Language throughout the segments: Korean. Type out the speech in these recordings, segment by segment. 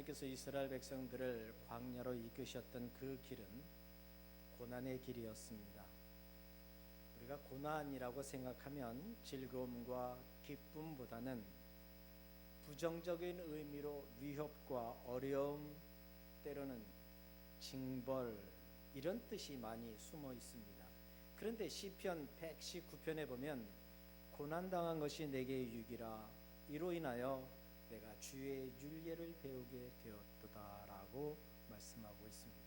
하나님께서 이스라엘 백성들을 광야로 이끄셨던 그 길은 고난의 길이었습니다. 우리가 고난이라고 생각하면 즐거움과 기쁨보다는 부정적인 의미로 위협과 어려움, 때로는 징벌, 이런 뜻이 많이 숨어 있습니다. 그런데 시편 119편에 보면 고난당한 것이 내게 유익이라 이로 인하여 내가 주의 율례를 배우게 되었도다 라고 말씀하고 있습니다.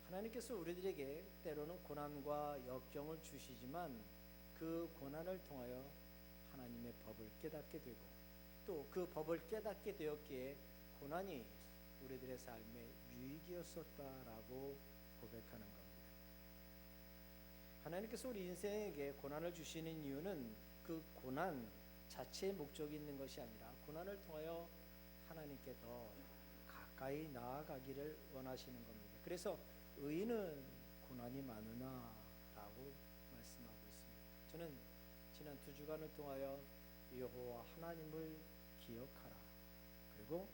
하나님께서 우리들에게 때로는 고난과 역경을 주시지만 그 고난을 통하여 하나님의 법을 깨닫게 되고 또 그 법을 깨닫게 되었기에 고난이 우리들의 삶의 유익이었었다라고 고백하는 겁니다. 하나님께서 우리 인생에게 고난을 주시는 이유는 그 고난 자체의 목적이 있는 것이 아니라 고난을 통하여 하나님께 더 가까이 나아가기를 원하시는 겁니다. 그래서 의인은 고난이 많으나 라고 말씀하고 있습니다. 저는 지난 2주간을 통하여 여호와 하나님을 기억하라, 그리고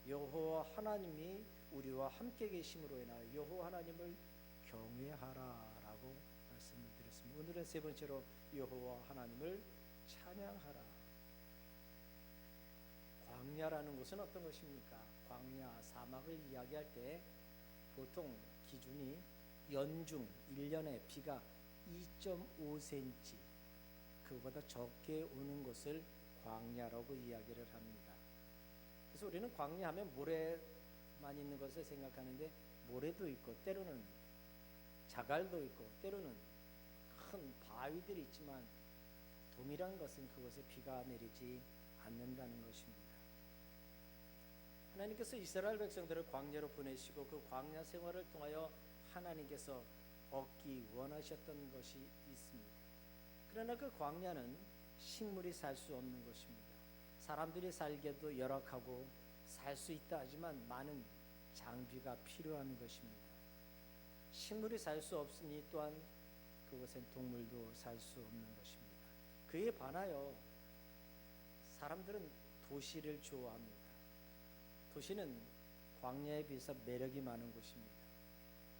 여호와 하나님이 우리와 함께 계심으로 인하여 여호와 하나님을 경외하라 라고 말씀을 드렸습니다. 오늘은 세 번째로 여호와 하나님을 찬양하라. 광야라는 곳은 어떤 것입니까? 광야, 사막을 이야기할 때 보통 기준이 연중 1년에 비가 2.5cm 그보다 적게 오는 것을 광야라고 이야기를 합니다. 그래서 우리는 광야하면 모래만 있는 것을 생각하는데 모래도 있고 때로는 자갈도 있고 때로는 큰 바위들이 있지만 동일한 것은 그곳에 비가 내리지 않는다는 것입니다. 하나님께서 이스라엘 백성들을 광야로 보내시고 그 광야 생활을 통하여 하나님께서 얻기 원하셨던 것이 있습니다. 그러나 그 광야는 식물이 살 수 없는 것입니다. 사람들이 살기에도 열악하고 살 수 있다 하지만 많은 장비가 필요한 것입니다. 식물이 살 수 없으니 또한 그곳엔 동물도 살 수 없는 것입니다. 그에 반하여 사람들은 도시를 좋아합니다. 도시는 광야에 비해서 매력이 많은 곳입니다.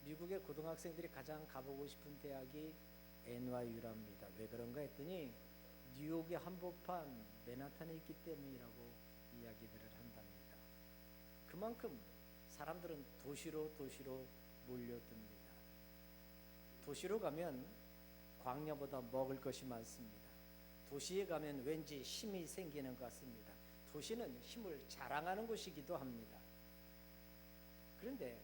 미국의 고등학생들이 가장 가보고 싶은 대학이 NYU랍니다. 왜 그런가 했더니 뉴욕의 한복판 맨하탄에 있기 때문이라고 이야기들을 한답니다. 그만큼 사람들은 도시로 몰려듭니다. 도시로 가면 광야보다 먹을 것이 많습니다. 도시에 가면 왠지 힘이 생기는 것 같습니다. 도시는 힘을 자랑하는 곳이기도 합니다. 그런데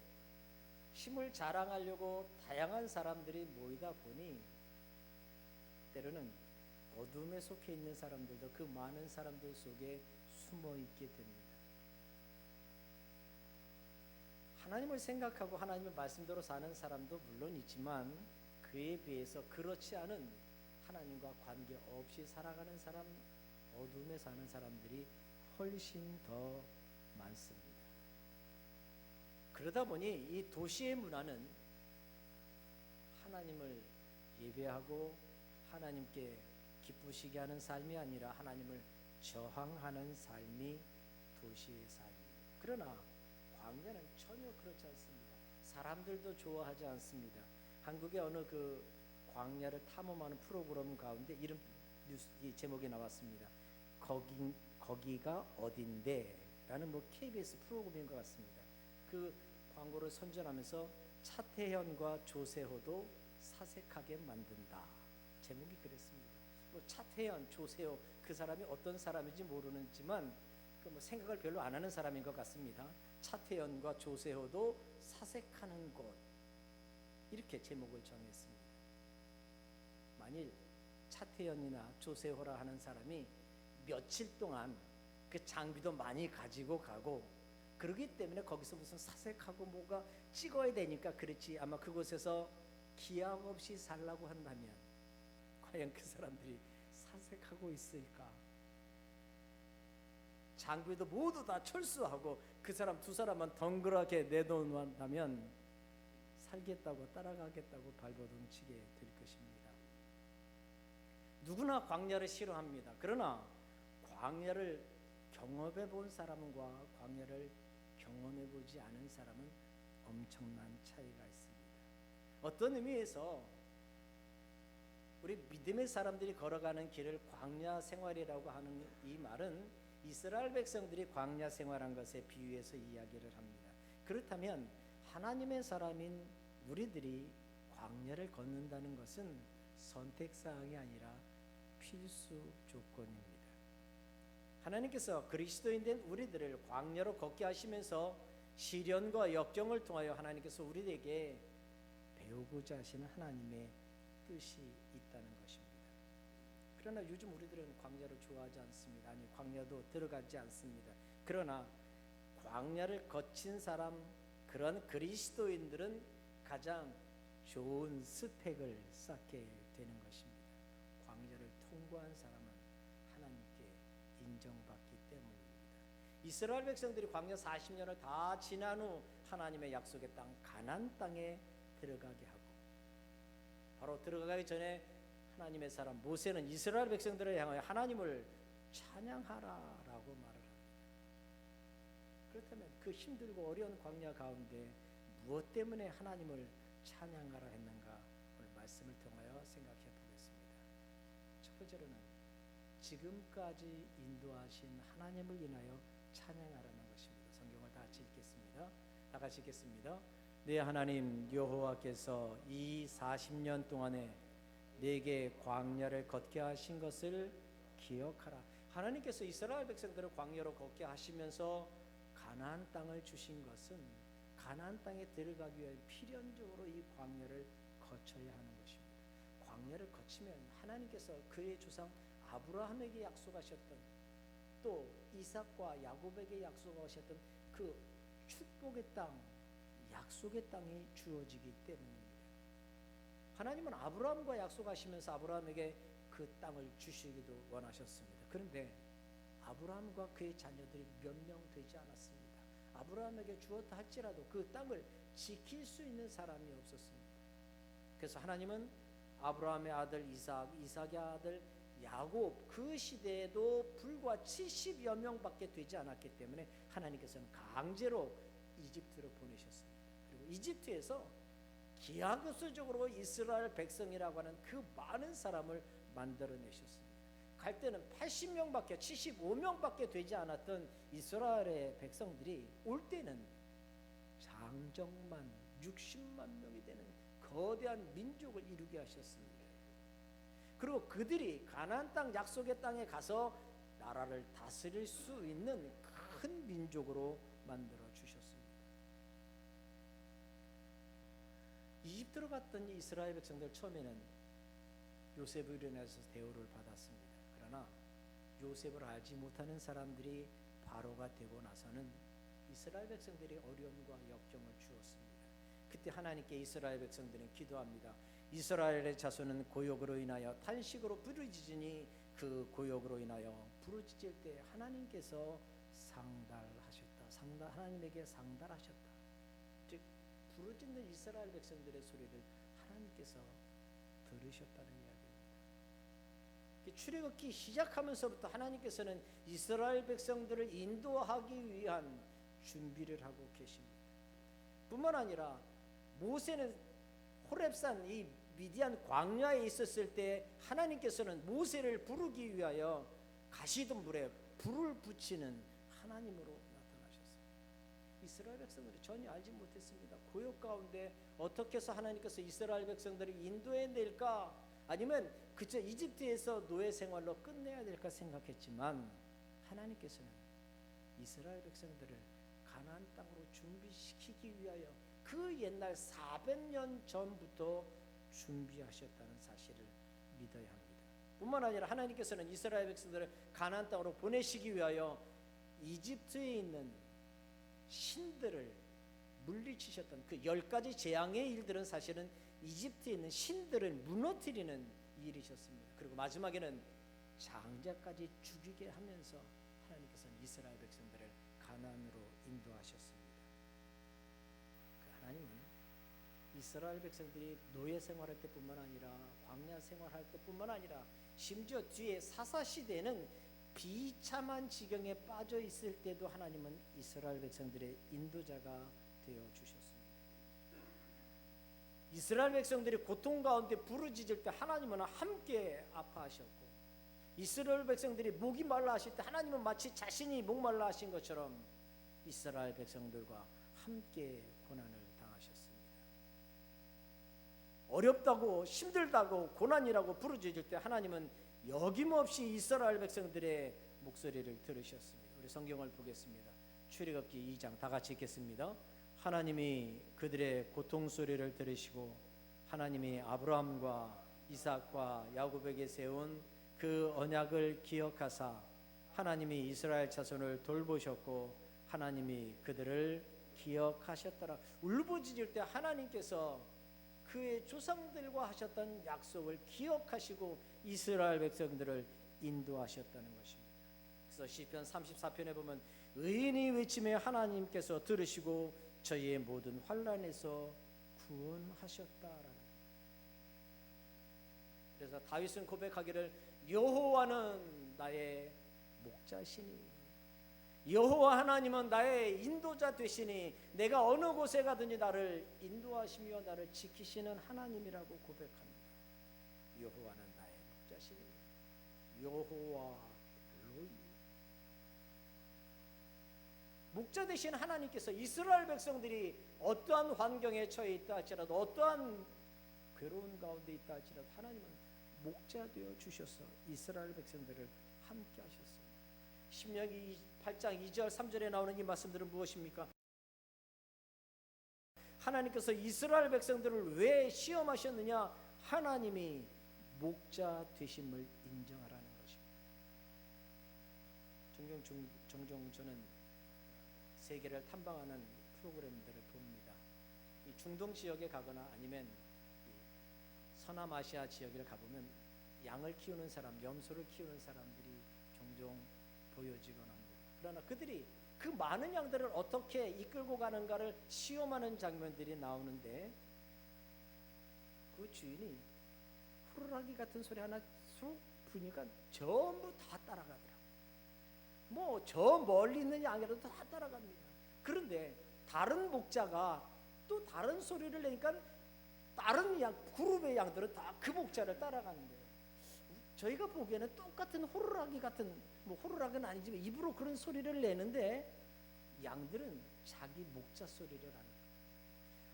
힘을 자랑하려고 다양한 사람들이 모이다 보니 때로는 어둠에 속해 있는 사람들도 그 많은 사람들 속에 숨어 있게 됩니다. 하나님을 생각하고 하나님의 말씀대로 사는 사람도 물론 있지만 그에 비해서 그렇지 않은 하나님과 관계 없이 살아가는 사람, 어둠에 사는 사람들이 훨씬 더 많습니다. 그러다 보니 이 도시의 문화는 하나님을 예배하고 하나님께 기쁘시게 하는 삶이 아니라 하나님을 저항하는 삶이 도시의 삶입니다. 그러나 광야는 전혀 그렇지 않습니다. 사람들도 좋아하지 않습니다. 한국의 어느 그 광야를 탐험하는 프로그램 가운데 이런 뉴스 제목이 나왔습니다. 거기가 어딘데? 라는 KBS 프로그램인 것 같습니다. 그 광고를 선전하면서 차태현과 조세호도 사색하게 만든다. 제목이 그랬습니다. 차태현, 조세호 그 사람이 어떤 사람인지 모르지만 생각을 별로 안 하는 사람인 것 같습니다. 차태현과 조세호도 사색하는 곳, 이렇게 제목을 정했습니다. 만일 차태현이나 조세호라 하는 사람이 며칠 동안 그 장비도 많이 가지고 가고 그러기 때문에 거기서 무슨 사색하고 뭐가 찍어야 되니까 그렇지, 아마 그곳에서 기약 없이 살라고 한다면 과연 그 사람들이 사색하고 있을까? 장비도 모두 다 철수하고 그 사람 두 사람만 덩그랗게 내놓는다면 살겠다고 따라가겠다고 발버둥치게 될 것입니다. 누구나 광야를 싫어합니다. 그러나 광야를 경험해 본 사람과 광야를 경험해 보지 않은 사람은 엄청난 차이가 있습니다. 어떤 의미에서 우리 믿음의 사람들이 걸어가는 길을 광야 생활이라고 하는 이 말은 이스라엘 백성들이 광야 생활한 것에 비유해서 이야기를 합니다. 그렇다면 하나님의 사람인 우리들이 광야를 걷는다는 것은 선택사항이 아니라 필수 조건입니다. 하나님께서 그리스도인 된 우리들을 광야로 걷게 하시면서 시련과 역경을 통하여 하나님께서 우리에게 배우고자 하시는 하나님의 뜻이 있다는 것입니다. 그러나 요즘 우리들은 광야를 좋아하지 않습니다. 아니, 광야도 들어가지 않습니다. 그러나 광야를 거친 사람, 그런 그리스도인들은 가장 좋은 스펙을 쌓게 되는 것입니다. 광야를 통과한 사람은 하나님께 인정받기 때문입니다. 이스라엘 백성들이 광야 40년을 다 지난 후 하나님의 약속의 땅 가나안 땅에 들어가게 하고, 바로 들어가기 전에 하나님의 사람 모세는 이스라엘 백성들을 향하여 하나님을 찬양하라라고 말을 합니다. 그렇다면 그 힘들고 어려운 광야 가운데 무엇 때문에 하나님을 찬양하라 했는가, 오늘 말씀을 통하여 생각해 보겠습니다. 첫 번째로는 지금까지 인도하신 하나님을 인하여 찬양하라는 것입니다. 성경을 다 같이 읽겠습니다. 다 같이 읽겠습니다. 네, 하나님 여호와께서 이 40년 동안에 내게 광야를 걷게 하신 것을 기억하라. 하나님께서 이스라엘 백성들을 광야로 걷게 하시면서 가나안 땅을 주신 것은 가나안 땅에 들어가기 위해 필연적으로 이 광야를 거쳐야 하는 것입니다. 광야를 거치면 하나님께서 그의 조상 아브라함에게 약속하셨던, 또 이삭과 야곱에게 약속하셨던 그 축복의 땅, 약속의 땅이 주어지기 때문입니다. 하나님은 아브라함과 약속하시면서 아브라함에게 그 땅을 주시기도 원하셨습니다. 그런데 아브라함과 그의 자녀들이 몇 명 되지 않았습니다. 아브라함에게 주었다 할지라도 그 땅을 지킬 수 있는 사람이 없었습니다. 그래서 하나님은 아브라함의 아들 이삭, 이삭의 아들 야곱, 그 시대에도 불과 70여 명밖에 되지 않았기 때문에 하나님께서는 강제로 이집트로 보내셨습니다. 그리고 이집트에서 기하급수적으로 이스라엘 백성이라고 하는 그 많은 사람을 만들어내셨습니다. 갈 때는 80명밖에 75명밖에 되지 않았던 이스라엘의 백성들이 올 때는 장정만 60만 명이 되는 거대한 민족을 이루게 하셨습니다. 그리고 그들이 가나안 땅 약속의 땅에 가서 나라를 다스릴 수 있는 큰 민족으로 만들어 주셨습니다. 이집트로 갔던 이스라엘 백성들 처음에는 요셉으로 인해서 대우를 받았습니다. 그러나 요셉을 알지 못하는 사람들이 바로가 되고 나서는 이스라엘 백성들이 어려움과 역경을 주었습니다. 그때 하나님께 이스라엘 백성들은 기도합니다. 이스라엘의 자손은 고역으로 인하여 탄식으로 부르짖으니 그 고역으로 인하여 부르짖을 때 하나님께서 상달하셨다. 하나님에게 상달하셨다. 즉 부르짖는 이스라엘 백성들의 소리를 하나님께서 들으셨다는 이야기입니다. 출애굽기 시작하면서부터 하나님께서는 이스라엘 백성들을 인도하기 위한 준비를 하고 계십니다. 뿐만 아니라 모세는 호렙산 이 미디안 광야에 있었을 때 하나님께서는 모세를 부르기 위하여 가시던 물에 불을 붙이는 하나님으로 나타나셨습니다. 이스라엘 백성들이 전혀 알지 못했습니다. 고역 가운데 어떻게 해서 하나님께서 이스라엘 백성들을 인도해낼까, 아니면 그저 이집트에서 노예 생활로 끝내야 될까 생각했지만 하나님께서는 이스라엘 백성들을 가나안 땅으로 준비시키기 위하여 그 옛날 400년 전부터 준비하셨다는 사실을 믿어야 합니다. 뿐만 아니라 하나님께서는 이스라엘 백성들을 가나안 땅으로 보내시기 위하여 이집트에 있는 신들을 물리치셨던 그 10가지 재앙의 일들은 사실은 이집트에 있는 신들을 무너뜨리는 일이셨습니다. 그리고 마지막에는 장자까지 죽이게 하면서 하나님께서는 이스라엘 백성들을 가나안으로 인도하셨습니다. 그 하나님은 이스라엘 백성들이 노예 생활할 때뿐만 아니라 광야 생활할 때뿐만 아니라 심지어 뒤에 사사 시대에는 비참한 지경에 빠져 있을 때도 하나님은 이스라엘 백성들의 인도자가 되어 주셨습니다. 이스라엘 백성들이 고통 가운데 부르짖을 때 하나님은 함께 아파하셨고, 이스라엘 백성들이 목이 말라 하실 때 하나님은 마치 자신이 목말라 하신 것처럼 이스라엘 백성들과 함께 고난을 당하셨습니다. 어렵다고 힘들다고 고난이라고 부르짖을 때 하나님은 여김없이 이스라엘 백성들의 목소리를 들으셨습니다. 우리 성경을 보겠습니다. 출애굽기 2장 다 같이 읽겠습니다. 하나님이 그들의 고통 소리를 들으시고 하나님이 아브라함과 이삭과 야곱에게 세운 그 언약을 기억하사 하나님이 이스라엘 자손을 돌보셨고 하나님이 그들을 기억하셨더라. 울부짖을 때 하나님께서 그의 조상들과 하셨던 약속을 기억하시고 이스라엘 백성들을 인도하셨다는 것입니다. 그래서 시편 34편에 보면 의인이 외치며 하나님께서 들으시고 저희의 모든 환난에서 구원하셨다라는. 그래서 다윗은 고백하기를 여호와는 나의 목자시니, 여호와 하나님은 나의 인도자 되시니 내가 어느 곳에 가든지 나를 인도하시며 나를 지키시는 하나님이라고 고백합니다. 여호와는 나의 목자시니, 여호와 로이. 목자 되신 하나님께서 이스라엘 백성들이 어떠한 환경에 처해 있다 할지라도, 어떠한 괴로운 가운데 있다 할지라도 하나님은 목자 되어 주셔서 이스라엘 백성들을 함께 하셨습니다. 신명기 8장 2절 3절에 나오는 이 말씀들은 무엇입니까? 하나님께서 이스라엘 백성들을 왜 시험하셨느냐? 하나님이 목자 되심을 인정하라는 것입니다. 종종 저는 세계를 탐방하는 프로그램들을 봅니다. 이 중동 지역에 가거나 아니면 서남아시아 지역에 가보면 양을 키우는 사람, 염소를 키우는 사람들이 종종 보여지곤 합니다. 그러나 그들이 그 많은 양들을 어떻게 이끌고 가는가를 시험하는 장면들이 나오는데, 그 주인이 후루라기 같은 소리 하나 쑥 부니까 전부 다 따라가더라. 뭐 저 멀리 있는 양이라도 다 따라갑니다. 그런데 다른 목자가 또 다른 소리를 내니까 다른 양, 그룹의 양들은 다 그 목자를 따라가는데, 저희가 보기에는 똑같은 호루라기 같은, 뭐 호루라기는 아니지만 입으로 그런 소리를 내는데 양들은 자기 목자 소리를 하는 거예요.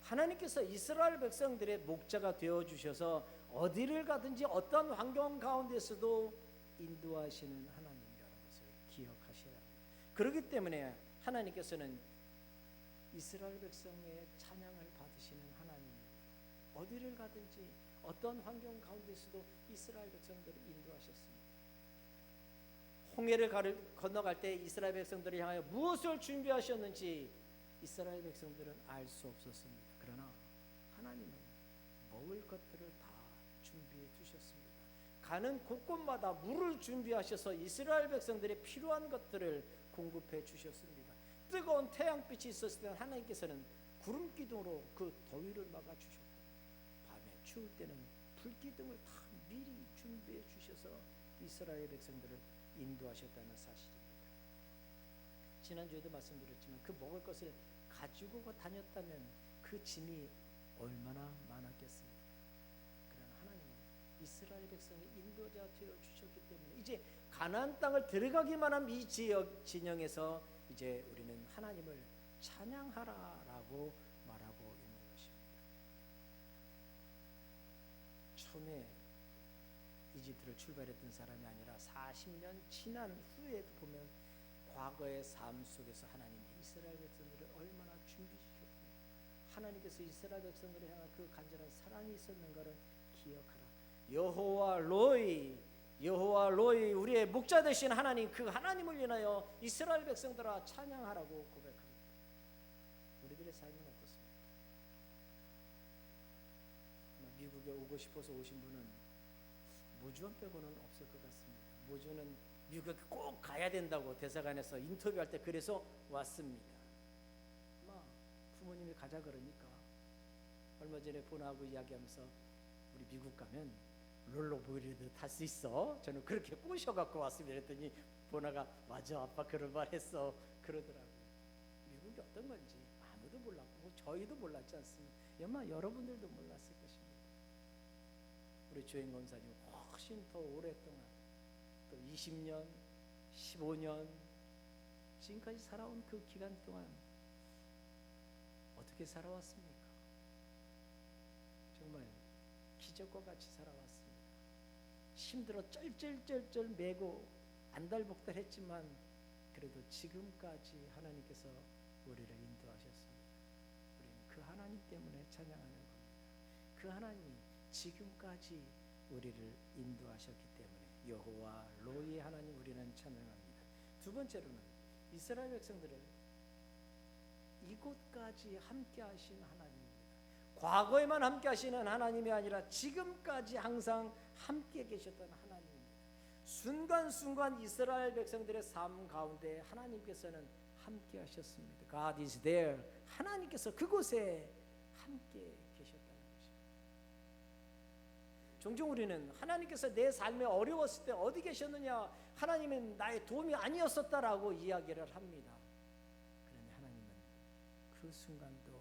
하나님께서 이스라엘 백성들의 목자가 되어 주셔서 어디를 가든지 어떤 환경 가운데서도 인도하시는 하나님이라는 것을 기억하셔야 합니다. 그렇기 때문에 하나님께서는 이스라엘 백성의 찬양을 받으시는 하나님입니다. 어디를 가든지 어떤 환경 가운데서도 이스라엘 백성들을 인도하셨습니다. 홍해를 건너갈 때 이스라엘 백성들을 향하여 무엇을 준비하셨는지 이스라엘 백성들은 알 수 없었습니다. 그러나 하나님은 먹을 것들을 다 준비해 주셨습니다. 가는 곳곳마다 물을 준비하셔서 이스라엘 백성들의 필요한 것들을 공급해 주셨습니다. 뜨거운 태양빛이 있었을 때 하나님께서는 구름 기둥으로 그 더위를 막아 주셨고, 밤에 추울 때는 불기둥을 다 미리 준비해 주셔서 이스라엘 백성들을 인도하셨다는 사실입니다. 지난주에도 말씀드렸지만 그 먹을 것을 가지고 다녔다면 그 짐이 얼마나 많았겠습니까? 그러나 하나님은 이스라엘 백성의 인도자 되어 주셨기 때문에 이제 가나안 땅을 들어가기만 한 이 지역 진영에서 이제 우리는 하나님을 찬양하라라고 말하고 있는 것입니다. 처음에 이집트를 출발했던 사람이 아니라 40년 지난 후에 보면 과거의 삶 속에서 하나님이 이스라엘 백성들을 얼마나 준비시켰고 하나님께서 이스라엘 백성들을 향한 그 간절한 사랑이 있었는가를 기억하라. 여호와 로이, 여호와 로이, 우리의 목자 되신 하나님, 그 하나님을 인하여 이스라엘 백성들아 찬양하라고 고백합니다. 우리들의 삶은 어떻습니까? 미국에 오고 싶어서 오신 분은 모주원 빼고는 없을 것 같습니다. 모주는 미국에 꼭 가야 된다고 대사관에서 인터뷰할 때 그래서 왔습니다. 부모님이 가자 그러니까 얼마 전에 본하고 이야기하면서 우리 미국 가면 롤러보이드 탈 수 있어? 저는 그렇게 꼬셔갖고 왔습니다. 그랬더니 보나가 맞아 아빠 그런 말 했어 그러더라고요. 미국이 어떤 건지 아무도 몰랐고 뭐 저희도 몰랐지 않습니까? 아마 여러분들도 몰랐을 것입니다. 우리 주행 권사님 훨씬 더 오랫동안 또 20년, 15년 지금까지 살아온 그 기간 동안 어떻게 살아왔습니까? 정말 기적과 같이 살아왔습니다. 힘들어 쩔쩔쩔쩔 매고 안달복달했지만 그래도 지금까지 하나님께서 우리를 인도하셨습니다. 우리는 그 하나님 때문에 찬양하는 겁니다. 그 하나님이 지금까지 우리를 인도하셨기 때문에 여호와 로이의 하나님 우리는 찬양합니다. 두 번째로는 이스라엘 백성들을 이곳까지 함께 하신 하나님입니다. 과거에만 함께 하시는 하나님이 아니라 지금까지 항상 함께 계셨던 하나님입니다. 순간순간 이스라엘 백성들의 삶 가운데 하나님께서는 함께 하셨습니다. God is there. 하나님께서 그곳에 함께 계셨다는 것입니다. 종종 우리는 하나님께서 내 삶에 어려웠을 때 어디 계셨느냐, 하나님은 나의 도움이 아니었었다라고 이야기를 합니다. 그런데 하나님은 그 순간도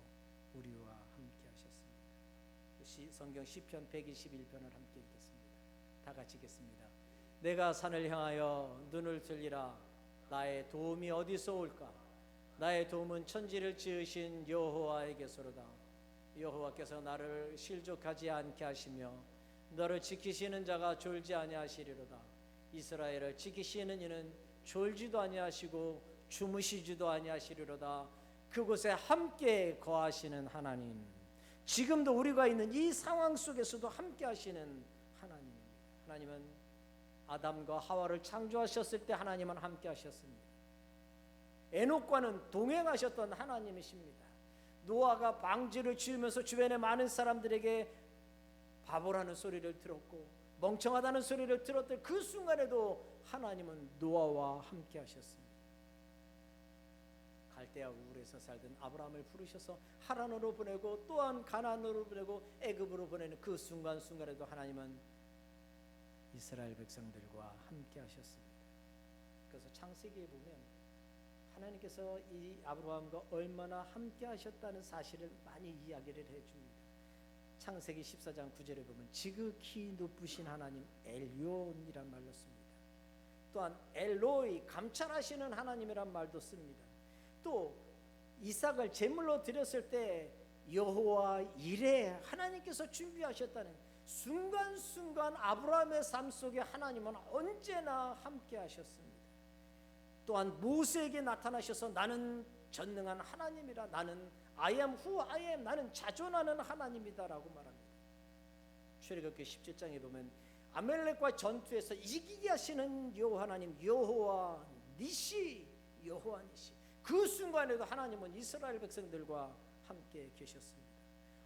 우리와 함께 하셨습니다. 성경 시편 121편을 함께 읽겠습니다. 다 같이 읽겠습니다. 내가 산을 향하여 눈을 들리라. 나의 도움이 어디서 올까? 나의 도움은 천지를 지으신 여호와에게서로다. 여호와께서 나를 실족하지 않게 하시며 너를 지키시는 자가 졸지 아니하시리로다. 이스라엘을 지키시는 이는 졸지도 아니하시고 주무시지도 아니하시리로다. 그곳에 함께 거하시는 하나님, 지금도 우리가 있는 이 상황 속에서도 함께 하시는 하나님입니다. 하나님은 아담과 하와를 창조하셨을 때 하나님은 함께 하셨습니다. 에녹과는 동행하셨던 하나님이십니다. 노아가 방주를 지으면서 주변의 많은 사람들에게 바보라는 소리를 들었고 멍청하다는 소리를 들었던 그 순간에도 하나님은 노아와 함께 하셨습니다. 갈대아 우울에서 살던 아브라함을 부르셔서 하란으로 보내고 또한 가나안으로 보내고 애굽으로 보내는 그 순간순간에도 하나님은 이스라엘 백성들과 함께 하셨습니다. 그래서 창세기에 보면 하나님께서 이 아브라함과 얼마나 함께 하셨다는 사실을 많이 이야기를 해줍니다. 창세기 14장 9절에 보면 지극히 높으신 하나님 엘요이란 말로 씁니다. 또한 엘로이 감찰하시는 하나님이란 말도 씁니다. 또 이삭을 제물로 드렸을 때 여호와 이레 하나님께서 준비하셨다는 순간순간 아브라함의 삶 속에 하나님은 언제나 함께 하셨습니다. 또한 모세에게 나타나셔서 나는 전능한 하나님이라, 나는 I am who I am, 나는 자존하는 하나님이다라고 말합니다. 출애굽기 17장에 보면 아멜렉과 전투에서 이기게 하시는 여호와 하나님, 여호와 니시, 여호와 니시. 그 순간에도 하나님은 이스라엘 백성들과 함께 계셨습니다.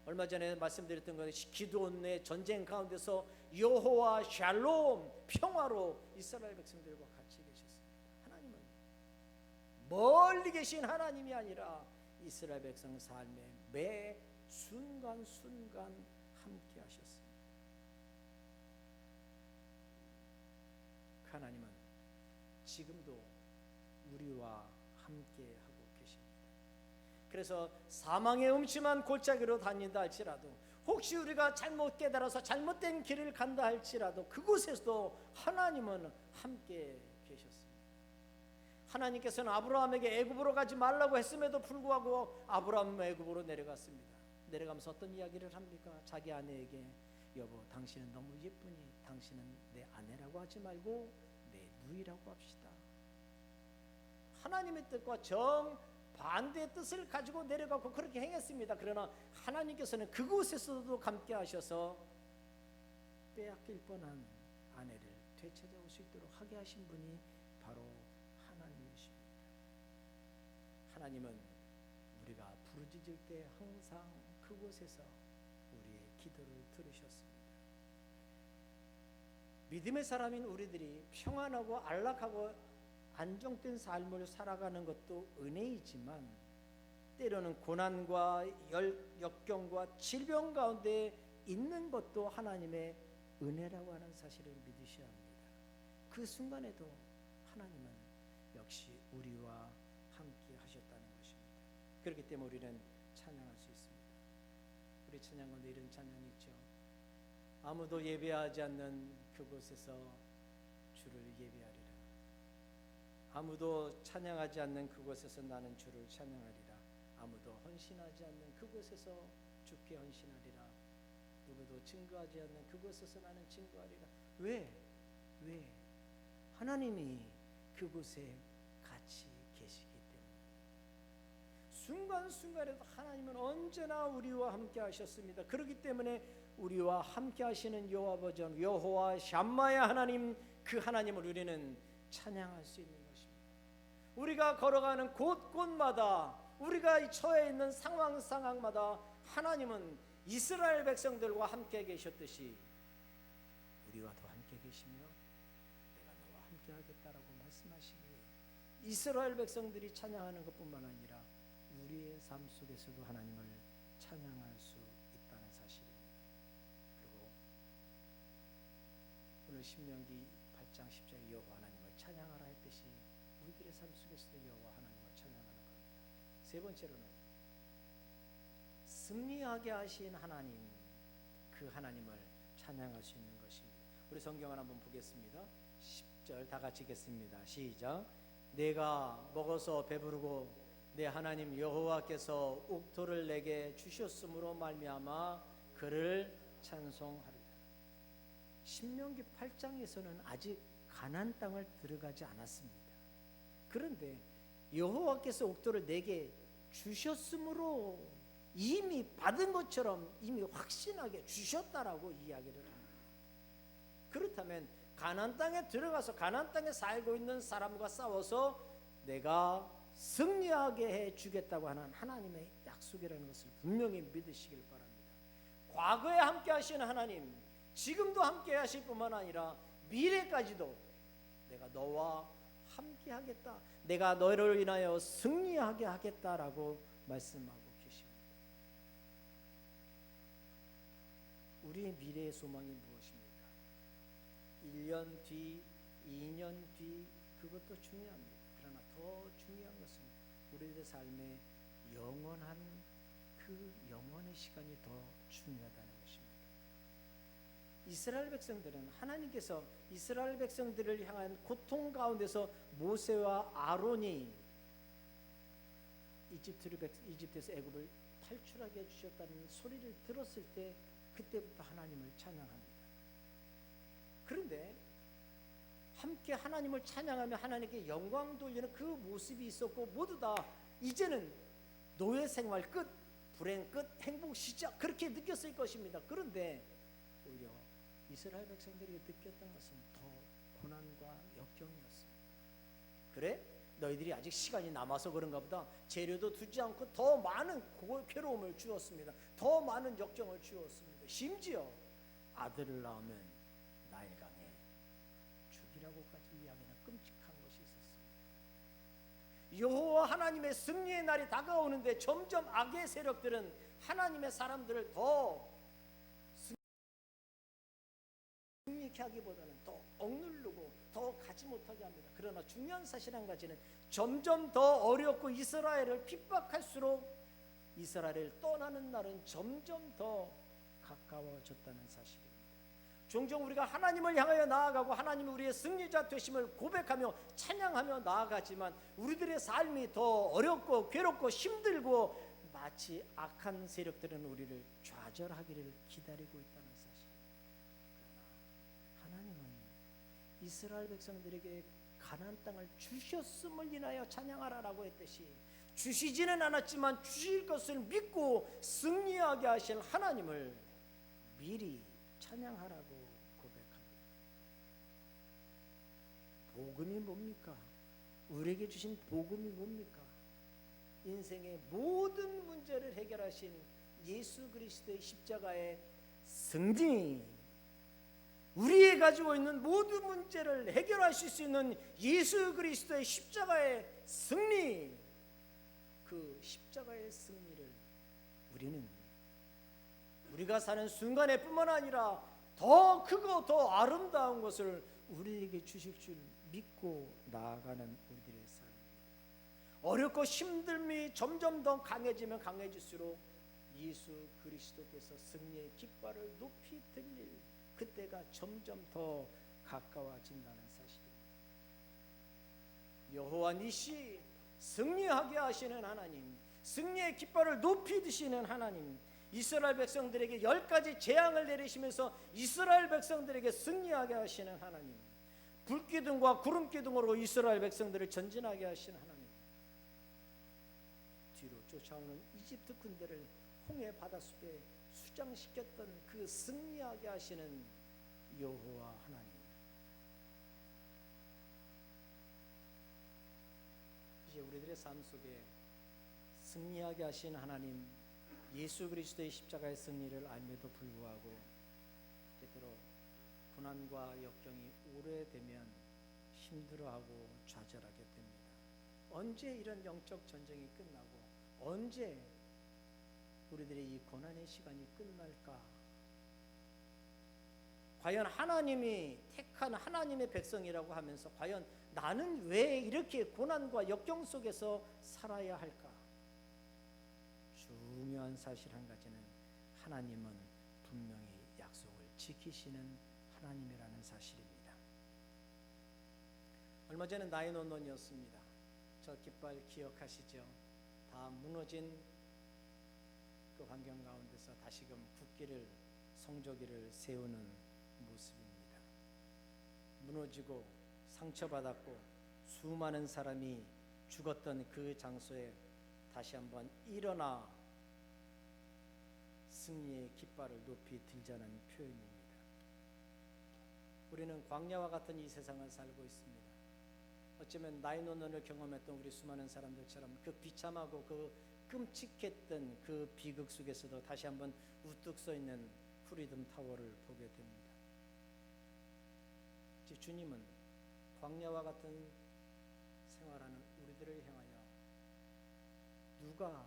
얼마 전에 말씀드렸던 것이 기드온의 전쟁 가운데서 여호와 샬롬, 평화로 이스라엘 백성들과 같이 계셨습니다. 하나님은 멀리 계신 하나님이 아니라 이스라엘 백성 삶에 매 순간순간 함께 하셨습니다. 하나님은 지금도 우리와 함께 하고 계십니다. 그래서 사망의 음침한 골짜기로 다닌다 할지라도, 혹시 우리가 잘못 깨달아서 잘못된 길을 간다 할지라도 그곳에서도 하나님은 함께 계셨습니다. 하나님께서는 아브라함에게 애굽으로 가지 말라고 했음에도 불구하고 아브라함은 애굽으로 내려갔습니다. 내려가면서 어떤 이야기를 합니까? 자기 아내에게 여보, 당신은 너무 예쁘니 당신은 내 아내라고 하지 말고 내 누이라고 합시다. 하나님의 뜻과 정반대의 뜻을 가지고 내려가고 그렇게 행했습니다. 그러나 하나님께서는 그곳에서도 함께 하셔서 빼앗길 뻔한 아내를 되찾아올 수 있도록 하게 하신 분이 바로 하나님이십니다. 하나님은 우리가 부르짖을 때 항상 그곳에서 우리의 기도를 들으셨습니다. 믿음의 사람인 우리들이 평안하고 안락하고 안정된 삶을 살아가는 것도 은혜이지만 때로는 고난과 역경과 질병 가운데 있는 것도 하나님의 은혜라고 하는 사실을 믿으셔야 합니다. 그 순간에도 하나님은 역시 우리와 함께 하셨다는 것입니다. 그렇기 때문에 우리는 찬양할 수 있습니다. 우리 찬양 가운데 이런 찬양이 있죠. 아무도 예배하지 않는 그곳에서 주를 예배하리라. 아무도 찬양하지 않는 그곳에서 나는 주를 찬양하리라. 아무도 헌신하지 않는 그곳에서 주께 헌신하리라. 누구도 증거하지 않는 그곳에서 나는 증거하리라. 왜? 하나님이 그곳에 같이 계시기 때문에. 순간순간에도 하나님은 언제나 우리와 함께 하셨습니다. 그렇기 때문에 우리와 함께 하시는 여호와 버전 여호와 샴마의 하나님, 그 하나님을 우리는 찬양할 수 있는 것입니다. 우리가 걸어가는 곳곳마다, 우리가 처해 있는 상황마다 하나님은 이스라엘 백성들과 함께 계셨듯이 우리와도 함께 계시며 내가 너와 함께 하겠다라고 말씀하시기에 이스라엘 백성들이 찬양하는 것뿐만 아니라 우리의 삶 속에서도 하나님을 찬양할 수 있다는 사실입니다. 그리고 오늘 신명기 8장 10절에 여호와 하나님을 찬양하라 했듯이 우리들의 삶 속에서도 여호와 하나님을 찬양하는 겁니다. 세 번째로는 승리하게 하신 하나님, 그 하나님을 찬양할 수 있는 것입니다. 우리 성경을 한번 보겠습니다. 10절 다 같이 읽겠습니다. 시작. 내가 먹어서 배부르고 내 하나님 여호와께서 옥토를 내게 주셨으므로 말미암아 그를 찬송하리라. 신명기 8장에서는 아직 가나안 땅을 들어가지 않았습니다. 그런데 여호와께서 옥토를 내게 주셨으므로 이미 받은 것처럼 이미 확신하게 주셨다라고 이야기를 합니다. 그렇다면 가나안 땅에 들어가서 가나안 땅에 살고 있는 사람과 싸워서 내가 승리하게 해 주겠다고 하는 하나님의 약속이라는 것을 분명히 믿으시길 바랍니다. 과거에 함께 하신 하나님, 지금도 함께 하실 뿐만 아니라 미래까지도 내가 너와 함께 하겠다, 내가 너를 인하여 승리하게 하겠다라고 말씀하고 계십니다. 우리의 미래의 소망이 무엇입니까? 1년 뒤, 2년 뒤, 그것도 중요합니다. 그러나 더 중요한 것은 우리의 삶의 영원한 그 영원의 시간이 더 중요하다는 것입니다. 이스라엘 백성들은 하나님께서 이스라엘 백성들을 향한 고통 가운데서 모세와 아론이 이집트에서 애굽을 탈출하게 해주셨다는 소리를 들었을 때 그때부터 하나님을 찬양합니다. 그런데 함께 하나님을 찬양하며 하나님께 영광 돌리는 그 모습이 있었고 모두 다 이제는 노예 생활 끝, 불행 끝, 행복 시작 그렇게 느꼈을 것입니다. 그런데 오히려 이스라엘 백성들이 느꼈던 것은 더 고난과 역경이었습니다. 그래? 너희들이 아직 시간이 남아서 그런가 보다. 재료도 두지 않고 더 많은 괴로움을 주었습니다. 더 많은 역경을 주었습니다. 심지어 아들을 낳으면 나일강에 죽이라고까지 이야기하는 끔찍한 것이 있었습니다. 여호와 하나님의 승리의 날이 다가오는데 점점 악의 세력들은 하나님의 사람들을 더 승리케 하기보다는 더 억누르고 더 가지 못하게 합니다. 그러나 중요한 사실 한 가지는 점점 더 어렵고 이스라엘을 핍박할수록 이스라엘을 떠나는 날은 점점 더 가까워졌다는 사실입니다. 종종 우리가 하나님을 향하여 나아가고 하나님이 우리의 승리자 되심을 고백하며 찬양하며 나아가지만 우리들의 삶이 더 어렵고 괴롭고 힘들고 마치 악한 세력들은 우리를 좌절하기를 기다리고 있다는 사실. 그러나 하나님은 이스라엘 백성들에게 가나안 땅을 주셨음을 인하여 찬양하라라고 했듯이 주시지는 않았지만 주실 것을 믿고 승리하게 하실 하나님을 미리 찬양하라고 고백합니다. 복음이 뭡니까? 우리에게 주신 복음이 뭡니까? 인생의 모든 문제를 해결하신 예수 그리스도의 십자가의 승리, 우리의 가지고 있는 모든 문제를 해결하실 수 있는 예수 그리스도의 십자가의 승리, 그 십자가의 승리를 우리는 우리가 사는 순간에 뿐만 아니라 더 크고 더 아름다운 것을 우리에게 주실 줄 믿고 나아가는 우리들의 삶입니다. 어렵고 힘듦이 점점 더 강해지면 강해질수록 예수 그리스도께서 승리의 깃발을 높이 들릴 그때가 점점 더 가까워진다는 사실입니다. 여호와 니시, 승리하게 하시는 하나님, 승리의 깃발을 높이 드시는 하나님, 이스라엘 백성들에게 10가지 재앙을 내리시면서 이스라엘 백성들에게 승리하게 하시는 하나님, 불기둥과 구름기둥으로 이스라엘 백성들을 전진하게 하시는 하나님, 뒤로 쫓아오는 이집트 군대를 홍해 바닷속에 수장시켰던 그 승리하게 하시는 여호와 하나님, 이제 우리들의 삶 속에 승리하게 하신 하나님, 예수 그리스도의 십자가의 승리를 알면도 불구하고 때때로 고난과 역경이 오래되면 힘들어하고 좌절하게 됩니다. 언제 이런 영적 전쟁이 끝나고 언제 우리들의 이 고난의 시간이 끝날까? 과연 하나님이 택한 하나님의 백성이라고 하면서 과연 나는 왜 이렇게 고난과 역경 속에서 살아야 할까? 중요한 사실 한 가지는 하나님은 분명히 약속을 지키시는 하나님이라는 사실입니다. 얼마 전에 나인원원이었습니다. 저 깃발 기억하시죠? 다 무너진 그 환경 가운데서 다시금 굳기를, 성조기를 세우는 모습입니다. 무너지고 상처받았고 수많은 사람이 죽었던 그 장소에 다시 한번 일어나 승리의 깃발을 높이 들자는 표현입니다. 우리는 광야와 같은 이 세상을 살고 있습니다. 어쩌면 나인원원을 경험했던 우리 수많은 사람들처럼 그 비참하고 그 끔찍했던 그 비극 속에서도 다시 한번 우뚝 서 있는 프리덤 타워를 보게 됩니다. 주님은 광야와 같은 생활하는 우리들을 향하여 누가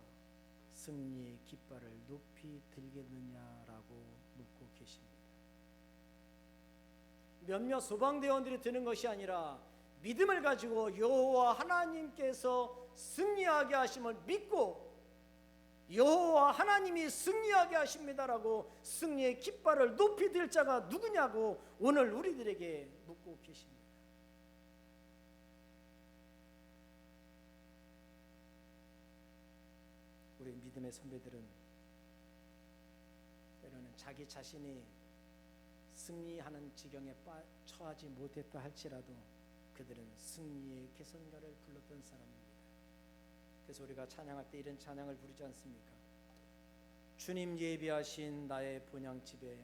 승리의 깃발을 높이 들겠느냐라고 묻고 계십니다. 몇몇 소방대원들이 드는 것이 아니라 믿음을 가지고 여호와 하나님께서 승리하게 하심을 믿고 여호와 하나님이 승리하게 하십니다라고 승리의 깃발을 높이 들 자가 누구냐고 오늘 우리들에게 묻고 계십니다. 우리 믿음의 선배들은 때로는 자기 자신이 승리하는 지경에 처하지 못했다 할지라도 그들은 승리의 개선가를 불렀던 사람입니다. 그래서 우리가 찬양할 때 이런 찬양을 부르지 않습니까? 주님 예비하신 나의 본향집에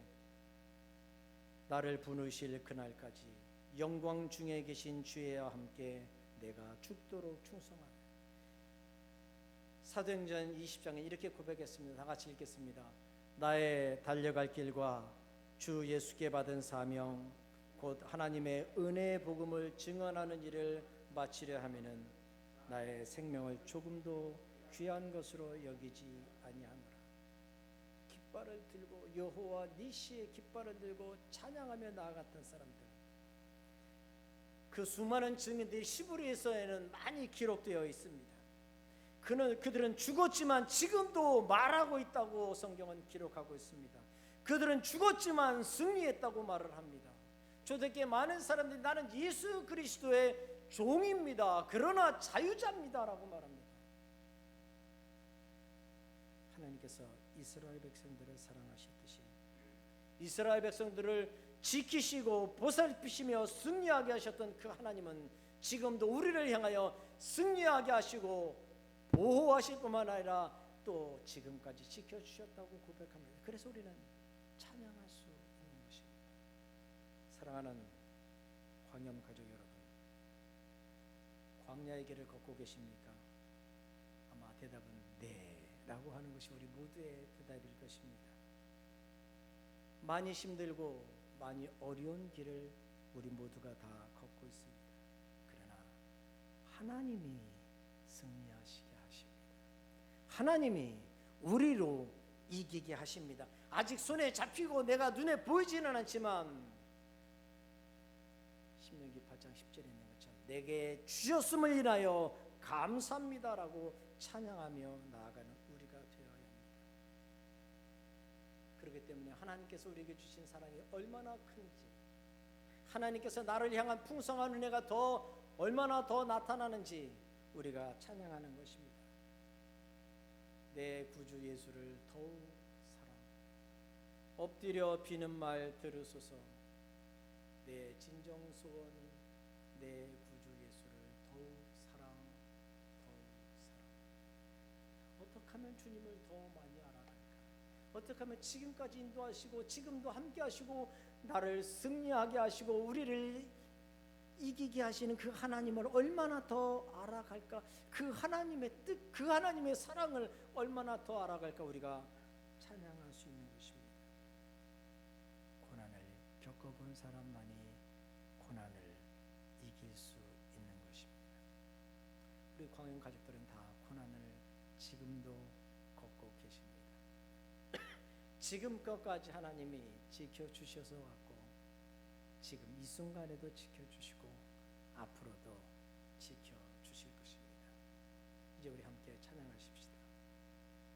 나를 부르실 그날까지 영광 중에 계신 주와 함께 내가 죽도록 충성하리. 사도행전 20장에 이렇게 고백했습니다. 다 같이 읽겠습니다. 나의 달려갈 길과 주 예수께 받은 사명 곧 하나님의 은혜의 복음을 증언하는 일을 마치려 하면은 나의 생명을 조금도 귀한 것으로 여기지 아니하노라. 깃발을 들고 여호와 니시의 깃발을 들고 찬양하며 나아갔던 사람들, 그 수많은 증인들이 시브리에서에는 많이 기록되어 있습니다. 그들은 죽었지만 지금도 말하고 있다고 성경은 기록하고 있습니다. 그들은 죽었지만 승리했다고 말을 합니다. 저들께 많은 사람들이 나는 예수 그리스도의 종입니다. 그러나 자유자입니다 라고 말합니다. 하나님께서 이스라엘 백성들을 사랑하셨듯이 이스라엘 백성들을 지키시고 보살피시며 승리하게 하셨던 그 하나님은 지금도 우리를 향하여 승리하게 하시고 보호하실 뿐만 아니라 또 지금까지 지켜주셨다고 고백합니다. 그래서 우리는 찬양할 수 있는 것입니다. 사랑하는 광야문 가족 여러분, 광야의 길을 걷고 계십니까? 아마 대답은 네 라고 하는 것이 우리 모두의 대답일 것입니다. 많이 힘들고 많이 어려운 길을 우리 모두가 다 걷고 있습니다. 그러나 하나님이 승리하시게 하십니다. 하나님이 우리로 이기게 하십니다. 아직 손에 잡히고 내가 눈에 보이지는 않지만 신명기 8장 10절에 있는 내게 주셨음을 인하여 감사합니다라고 찬양하며 나아가는 우리가 되어야 합니다. 그렇기 때문에 하나님께서 우리에게 주신 사랑이 얼마나 큰지, 하나님께서 나를 향한 풍성한 은혜가 얼마나 더 나타나는지 우리가 찬양하는 것입니다. 내 구주 예수를 더욱 사랑, 엎드려 비는 말 들으소서. 내 진정 소원이 내 구주 예수를 더욱 사랑, 더욱 사랑. 어떻게 하면 주님을 더 많이 알아갈까? 어떻게 하면 지금까지 인도하시고 지금도 함께 하시고 나를 승리하게 하시고 우리를 이기게 하시는 그 하나님을 얼마나 더 알아갈까? 그 하나님의 뜻, 그 하나님의 사랑을 얼마나 더 알아갈까? 우리가 찬양할 수 있는 것입니다. 고난을 겪어본 사람만이 고난을 이길 수 있는 것입니다. 우리 광영 가족들은 다 고난을 지금도 겪고 계십니다. 지금껏까지 하나님이 지켜주셔서 왔고 지금 이 순간에도 지켜주시고 앞으로도 지켜주실 것입니다. 이제 우리 함께 찬양하십시다.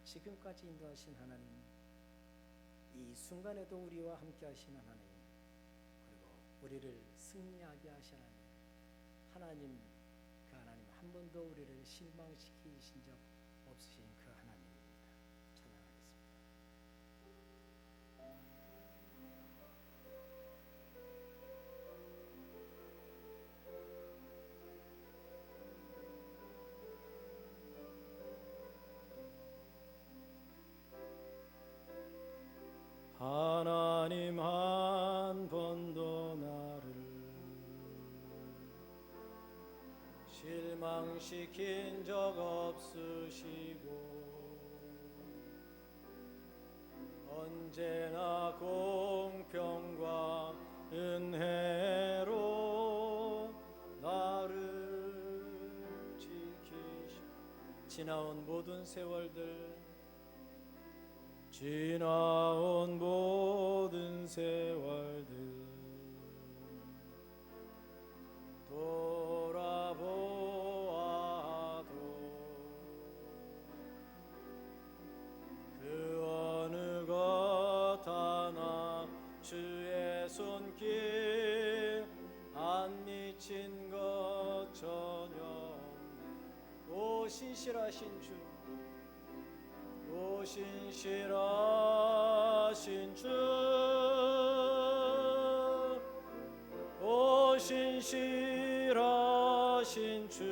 지금까지 인도하신 하나님, 이 순간에도 우리와 함께 하신 하나님, 그리고 우리를 승리하게 하신 하나님, 그 하나님 한 번도 우리를 실망시키신 적 없으신 그 하나님입니다. 찬양하겠습니다. 하나님 한 번도 나를 실망시킨 적 없으시고 언제나 공평과 은혜로 나를 지키시고 지나온 모든 세월들 돌아보아도 그 어느 것 하나 주의 손길 안 미친 것 전혀 없네. 오 신실하신 주, 오 신실하신 주, 오 신실하신 주,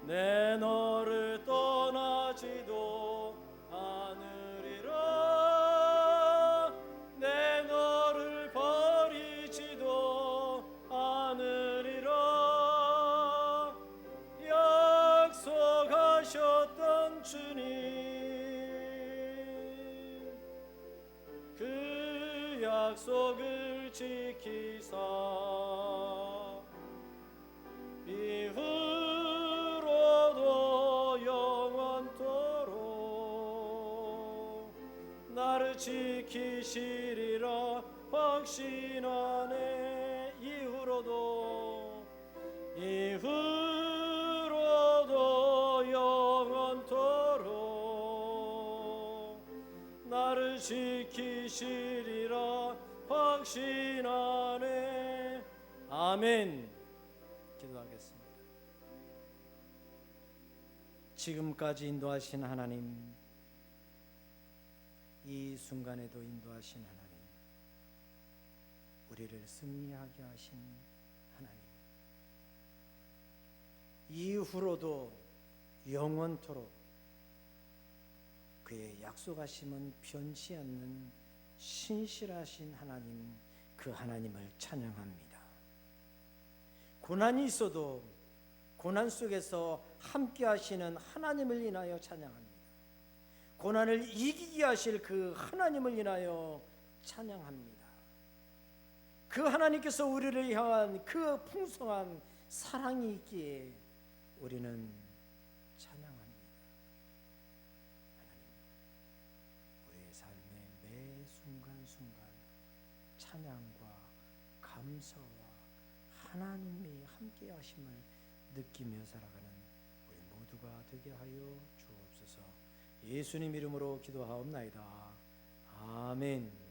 내 너를 떠나지도 않으리라, 내 너를 버리지도 않으리라. 약속하셨던 주님, 그 약속을 지키사 이후로도 영원토록 나를 지키시리라 확신하네. 이후로도 영원토록 나를 지키시리라 확신하네. 아멘. 기도하겠습니다. 지금까지 인도하신 하나님, 이 순간에도 인도하신 하나님, 우리를 승리하게 하신 하나님, 이후로도 영원토록 그의 약속하심은 변치 않는 신실하신 하나님, 그 하나님을 찬양합니다. 고난이 있어도 고난 속에서 함께 하시는 하나님을 인하여 찬양합니다. 고난을 이기게 하실 그 하나님을 인하여 찬양합니다. 그 하나님께서 우리를 향한 그 풍성한 사랑이 있기에 우리는 찬양합니다. 하나님, 우리의 삶의 매 순간순간 찬양과 감사와 하나님이 함께 하심을 느끼며 살아가는 우리 모두가 되게 하여 주옵소서. 예수님 이름으로 기도하옵나이다. 아멘.